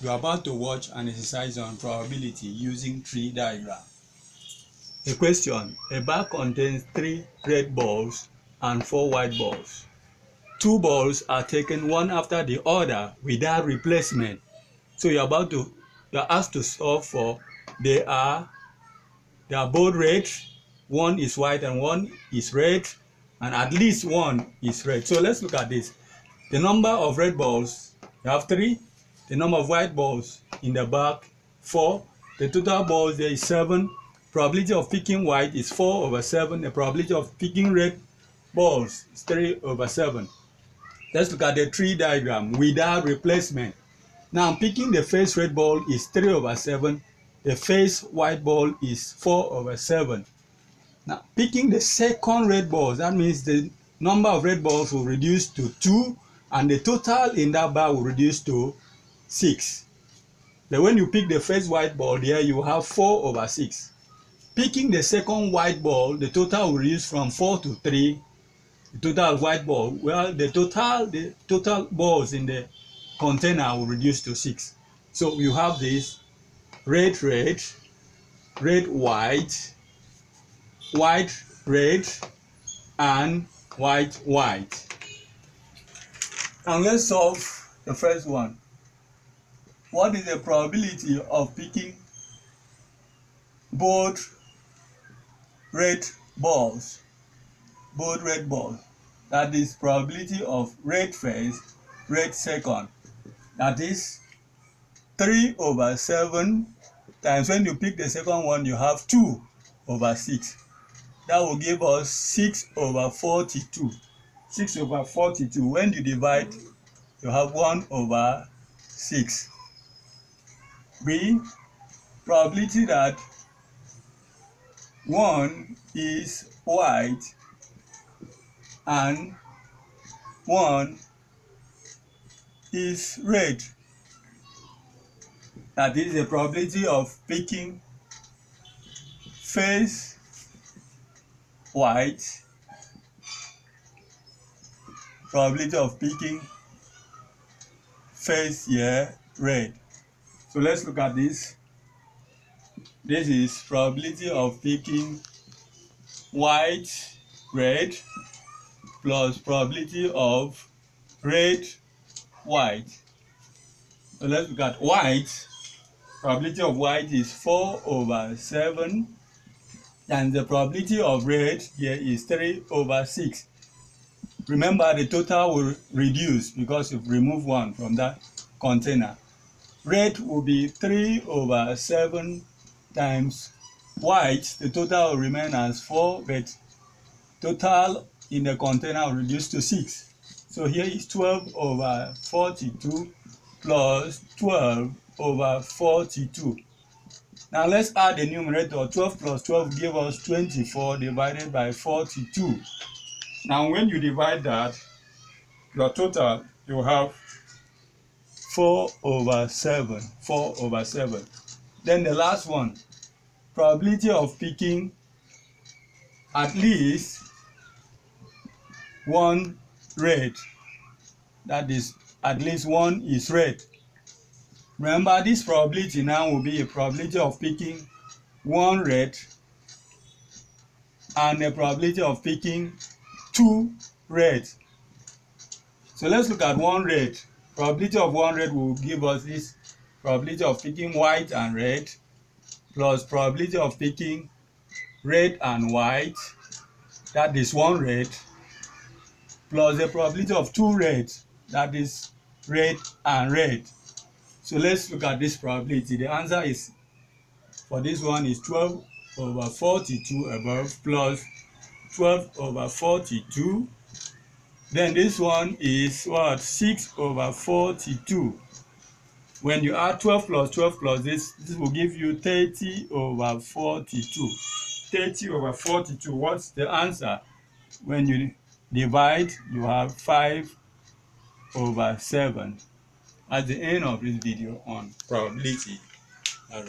You are about to watch an exercise on probability using tree diagram. A question: a bag contains 3 red balls and 4 white balls. 2 balls are taken one after the other without replacement. So you are asked to solve for they are both red, one is white and one is red, and at least one is red. So let's look at this. The number of red balls, you have 3. The number of white balls in the back, 4. The total balls there is 7. Probability of picking white is 4/7. The probability of picking red balls is 3/7. Let's look at the tree diagram without replacement. Now picking the first red ball is 3/7. The first white ball is 4/7. Now picking the second red ball, that means the number of red balls will reduce to 2 and the total in that bar will reduce to 6. Then when you pick the first white ball there, you have 4/6. Picking the second white ball, the total will reduce from 4 to 3. The total white ball, well, the total balls in the container will reduce to 6. So you have this red, red, red, white, white, red, and white, white. And let's solve the first one. What is the probability of picking both red balls? Both red balls. That is probability of red first, red second. That is 3/7 times when you pick the second one, you have 2/6. That will give us 6/42. 6/42. When you divide, you have 1/6. B, probability that 1 is white and 1 is red. That is the probability of picking first white, probability of picking first red. So let's look at this. This is probability of picking white, red, plus probability of red, white. So let's look at white. Probability of white is 4/7, and the probability of red here is 3/6. Remember, the total will reduce because you've removed one from that container. Red will be 3/7 times white. The total will remain as 4, but total in the container will reduce to 6. So here is 12/42 plus 12/42. Now let's add the numerator. 12 plus 12 give us 24 divided by 42. Now when you divide that, your total, you have 4/7. 4/7. Then the last one, probability of picking at least one red. That is, at least one is red. Remember, this probability now will be a probability of picking one red and a probability of picking 2 red. So let's look at one red. Probability of one red will give us this probability of picking white and red plus probability of picking red and white. That is one red plus the probability of 2 reds. That is red and red. So let's look at this probability. The answer is, for this one, is 12/42 above plus 12/42. Then this one is what? 6/42. When you add 12 plus 12 plus this will give you 30/42. 30/42. What's the answer? When you divide, you have 5/7. At the end of this video on probability.